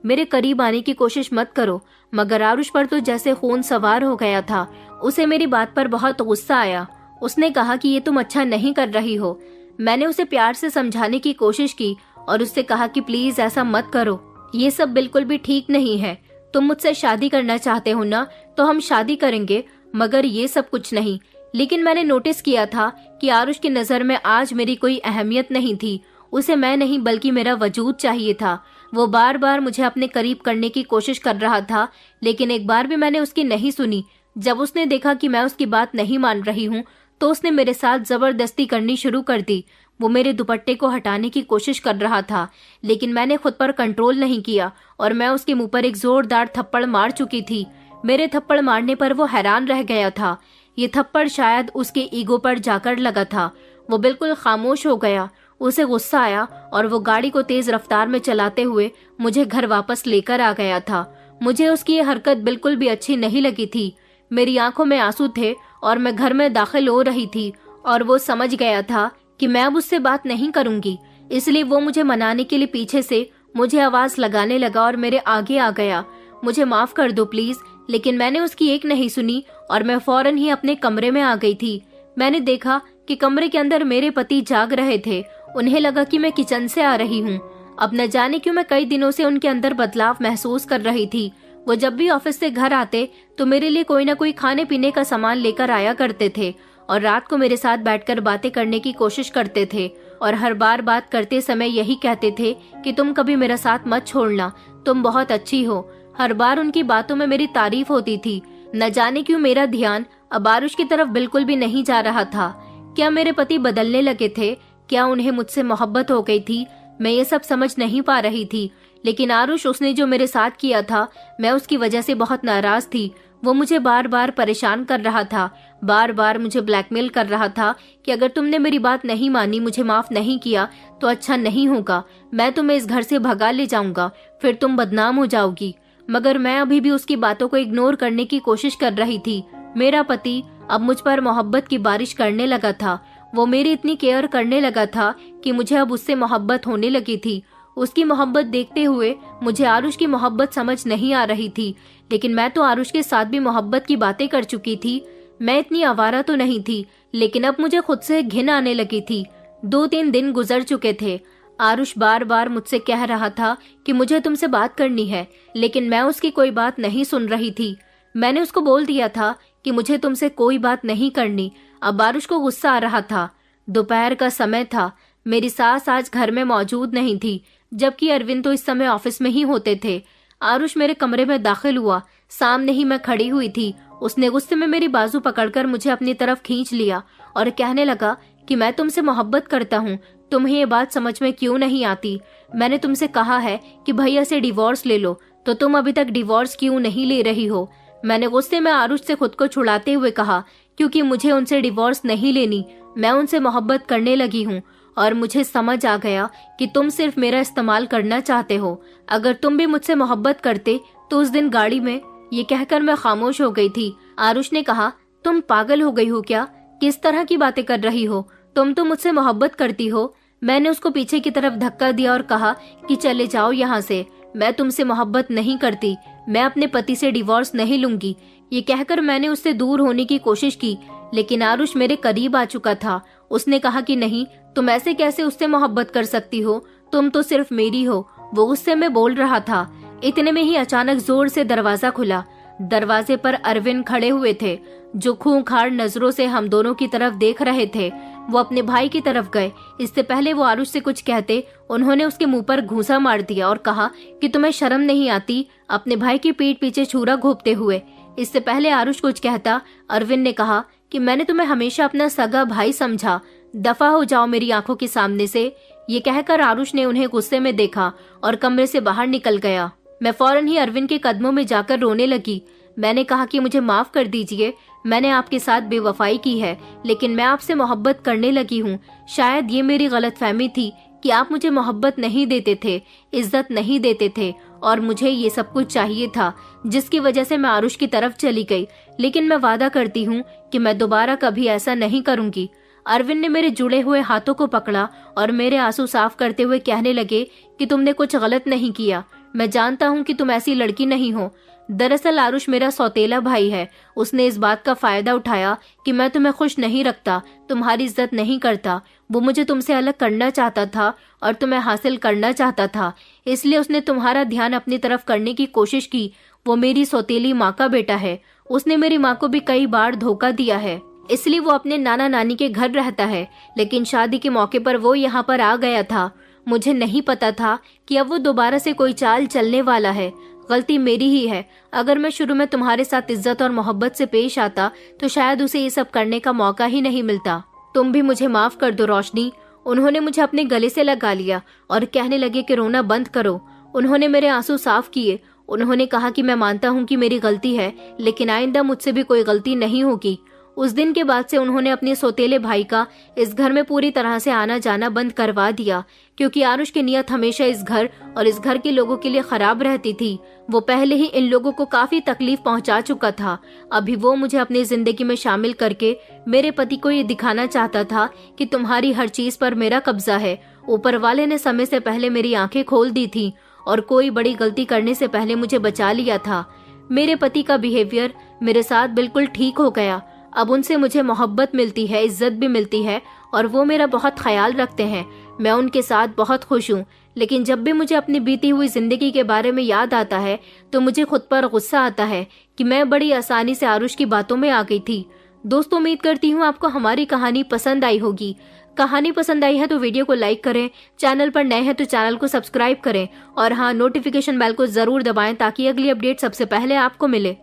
मेरे करीब आने की कोशिश मत करो। मगर आरुष पर तो जैसे खून सवार हो गया था। उसे मेरी बात पर बहुत गुस्सा आया। उसने कहा कि ये तुम अच्छा नहीं कर रही हो। मैंने उसे प्यार से समझाने की कोशिश की और उससे कहा कि प्लीज ऐसा मत करो, ये सब बिल्कुल भी ठीक नहीं है। तुम मुझसे शादी करना चाहते हो ना, तो हम शादी करेंगे, मगर ये सब कुछ नहीं। लेकिन मैंने नोटिस किया था कि आरुष की नजर में आज मेरी कोई अहमियत नहीं थी। उसे मैं नहीं बल्कि मेरा वजूद चाहिए था। वो बार बार मुझे अपने करीब करने की कोशिश कर रहा था, लेकिन एक बार भी मैंने उसकी नहीं सुनी। जब उसने देखा कि मैं उसकी बात नहीं मान रही हूँ, तो उसने मेरे साथ जबरदस्ती करनी शुरू कर दी। वो मेरे दुपट्टे को हटाने की कोशिश कर रहा था, लेकिन मैंने खुद पर कंट्रोल नहीं किया और मैं उसके मुंह पर एक जोरदार थप्पड़ मार चुकी थी। मेरे थप्पड़ मारने पर वो हैरान रह गया था। ये थप्पड़ शायद उसके ईगो पर जाकर लगा था। वो बिल्कुल खामोश हो गया। उसे गुस्सा आया और वो गाड़ी को तेज रफ्तार में चलाते हुए मुझे घर वापस लेकर आ गया था। मुझे उसकी ये हरकत बिल्कुल भी अच्छी नहीं लगी थी। मेरी आंखों में आंसू थे और मैं घर में दाखिल हो रही थी और वो समझ गया था कि मैं अब उससे बात नहीं करूंगी। इसलिए वो मुझे मनाने के लिए पीछे से मुझे आवाज लगाने लगा और मेरे आगे आ गया। मुझे माफ कर दो प्लीज। लेकिन मैंने उसकी एक नहीं सुनी और मैं फौरन ही अपने कमरे में आ गई थी। मैंने देखा कि कमरे के अंदर मेरे पति जाग रहे थे। उन्हें लगा कि मैं किचन से आ रही हूँ। अब न जाने क्यों मैं कई दिनों से उनके अंदर बदलाव महसूस कर रही थी। वो जब भी ऑफिस से घर आते तो मेरे लिए कोई ना कोई खाने पीने का सामान लेकर आया करते थे और रात को मेरे साथ बैठकर बातें करने की कोशिश करते थे और हर बार बात करते समय यही कहते थे कि तुम कभी मेरा साथ मत छोड़ना, तुम बहुत अच्छी हो। हर बार उनकी बातों में मेरी तारीफ होती थी। न जाने क्यों मेरा ध्यान अब आरुष की तरफ बिल्कुल भी नहीं जा रहा था। क्या मेरे पति बदलने लगे थे? क्या उन्हें मुझसे मोहब्बत हो गई थी? मैं ये सब समझ नहीं पा रही थी। लेकिन आरुष, उसने जो मेरे साथ किया था, मैं उसकी वजह से बहुत नाराज थी। वो मुझे बार बार परेशान कर रहा था, बार बार मुझे ब्लैकमेल कर रहा था कि अगर तुमने मेरी बात नहीं मानी, मुझे माफ नहीं किया, तो अच्छा नहीं होगा, मैं तुम्हें इस घर से भगा ले जाऊंगा, फिर तुम बदनाम हो जाओगी। मगर मैं अभी भी उसकी बातों को इग्नोर करने की कोशिश कर रही थी। मेरा पति अब मुझ पर मोहब्बत की बारिश करने लगा था। वो मेरी इतनी केयर करने लगा था कि मुझे अब उससे मोहब्बत होने लगी थी। उसकी मोहब्बत देखते हुए मुझे आरुष की मोहब्बत समझ नहीं आ रही थी। लेकिन मैं तो आरुष के साथ भी मोहब्बत की बातें कर चुकी थी। मैं इतनी आवारा तो नहीं थी, लेकिन अब मुझे खुद से घिन आने लगी थी। 2-3 दिन गुजर चुके थे। आरुष बार बार मुझसे कह रहा था कि मुझे तुमसे बात करनी है, लेकिन मैं उसकी कोई बात नहीं सुन रही थी। मैंने उसको बोल दिया था कि मुझे तुमसे कोई बात नहीं करनी। अब आरुष को गुस्सा आ रहा था। दोपहर का समय था। मेरी सास आज घर में मौजूद नहीं थी, जबकि अरविंद तो इस समय ऑफिस में ही होते थे। आरुष मेरे कमरे में दाखिल हुआ। सामने ही मैं खड़ी हुई थी। उसने गुस्से में मेरी बाजू पकड़कर मुझे अपनी तरफ खींच लिया और कहने लगा कि मैं तुमसे मोहब्बत करता हूँ, तुम्हें ये बात समझ में क्यों नहीं आती? मैंने तुमसे कहा है कि भैया से डिवोर्स ले लो, तो तुम अभी तक डिवोर्स क्यों नहीं ले रही हो? मैंने गुस्से में आरुष से खुद को छुड़ाते हुए कहा, क्योंकि मुझे उनसे डिवोर्स नहीं लेनी, मैं उनसे मोहब्बत करने लगी हूँ और मुझे समझ आ गया कि तुम सिर्फ मेरा इस्तेमाल करना चाहते हो। अगर तुम भी मुझसे मोहब्बत करते तो उस दिन गाड़ी में। ये कहकर मैं खामोश हो गई थी। आरुष ने कहा, तुम पागल हो गई हो क्या? किस तरह की बातें कर रही हो? तुम तो मुझसे मोहब्बत करती हो। मैंने उसको पीछे की तरफ धक्का दिया और कहा कि चले जाओ यहाँ से, मैं तुमसे मोहब्बत नहीं करती, मैं अपने पति से डिवोर्स नहीं लूंगी। ये कहकर मैंने उससे दूर होने की कोशिश की, लेकिन आरुष मेरे करीब आ चुका था। उसने कहा कि नहीं, तुम ऐसे कैसे उससे मोहब्बत कर सकती हो, तुम तो सिर्फ मेरी हो। वो गुस्से में बोल रहा था। इतने में ही अचानक जोर से दरवाजा खुला। दरवाजे पर अरविंद खड़े हुए थे, जो खूंखार नजरों से हम दोनों की तरफ देख रहे थे। वो अपने भाई की तरफ गए। इससे पहले वो आरुष से कुछ कहते, उन्होंने उसके मुंह पर घूंसा मार दिया और कहा कि तुम्हें शर्म नहीं आती अपने भाई की पीठ पीछे छुरा घोंपते हुए। इससे पहले आरुष कुछ कहता, अरविंद ने कहा कि मैंने तुम्हें हमेशा अपना सगा भाई समझा, दफा हो जाओ मेरी आंखों के सामने से। ये कहकर आरुष ने उन्हें गुस्से में देखा और कमरे से बाहर निकल गया। मैं फौरन ही अरविंद के कदमों में जाकर रोने लगी। मैंने कहा कि मुझे माफ कर दीजिए, मैंने आपके साथ बेवफाई की है, लेकिन मैं आपसे मोहब्बत करने लगी हूँ। शायद ये मेरी गलतफहमी थी कि आप मुझे मोहब्बत नहीं देते थे, इज्जत नहीं देते थे, और मुझे ये सब कुछ चाहिए था, जिसकी वजह से मैं आरुष की तरफ चली गई। लेकिन मैं वादा करती हूँ कि मैं दोबारा कभी ऐसा नहीं करूँगी। अरविंद ने मेरे जुड़े हुए हाथों को पकड़ा और मेरे आंसू साफ करते हुए कहने लगे कि तुमने कुछ गलत नहीं किया। मैं जानता हूँ कि तुम ऐसी लड़की नहीं हो। दरअसल आरुष मेरा सौतेला भाई है। उसने इस बात का फायदा उठाया कि मैं तुम्हें खुश नहीं रखता, तुम्हारी इज्जत नहीं करता। वो मुझे तुमसे अलग करना चाहता था और तुम्हें हासिल करना चाहता था, इसलिए उसने तुम्हारा ध्यान अपनी तरफ करने की कोशिश की। वो मेरी सौतेली माँ का बेटा है। उसने मेरी माँ को भी कई बार धोखा दिया है, इसलिए वो अपने नाना नानी के घर रहता है। लेकिन शादी के मौके पर वो यहाँ पर आ गया था। मुझे नहीं पता था कि अब वो दोबारा से कोई चाल चलने वाला है। गलती मेरी ही है। अगर मैं शुरू में तुम्हारे साथ इज्जत और मोहब्बत से पेश आता तो शायद उसे ये सब करने का मौका ही नहीं मिलता। तुम भी मुझे माफ कर दो रोशनी। उन्होंने मुझे अपने गले से लगा लिया और कहने लगे कि रोना बंद करो। उन्होंने मेरे आंसू साफ किए। उन्होंने कहा कि मैं मानता हूँ कि मेरी गलती है, लेकिन आइंदा मुझसे भी कोई गलती नहीं होगी। उस दिन के बाद से उन्होंने अपने सौतेले भाई का इस घर में पूरी तरह से आना जाना बंद करवा दिया, क्योंकि आरुष की नीयत हमेशा इस घर और इस घर के लोगों के लिए खराब रहती थी। वो पहले ही इन लोगों को काफी तकलीफ पहुंचा चुका था। अभी वो मुझे अपनी जिंदगी में शामिल करके मेरे पति को ये दिखाना चाहता था कि तुम्हारी हर चीज पर मेरा कब्जा है। ऊपर वाले ने समय से पहले मेरी आंखें खोल दी थी और कोई बड़ी गलती करने से पहले मुझे बचा लिया था। मेरे पति का बिहेवियर मेरे साथ बिल्कुल ठीक हो गया। अब उनसे मुझे मोहब्बत मिलती है, इज्जत भी मिलती है, और वो मेरा बहुत ख्याल रखते हैं। मैं उनके साथ बहुत खुश हूँ। लेकिन जब भी मुझे अपनी बीती हुई जिंदगी के बारे में याद आता है तो मुझे खुद पर गुस्सा आता है कि मैं बड़ी आसानी से आरुष की बातों में आ गई थी। दोस्तों, उम्मीद करती हूँ आपको हमारी कहानी पसंद आई होगी। कहानी पसंद आई है तो वीडियो को लाइक करें, चैनल पर नए हैं तो चैनल को सब्सक्राइब करें, और हाँ, नोटिफिकेशन बेल को जरूर दबाएं ताकि अगली अपडेट सबसे पहले आपको मिले।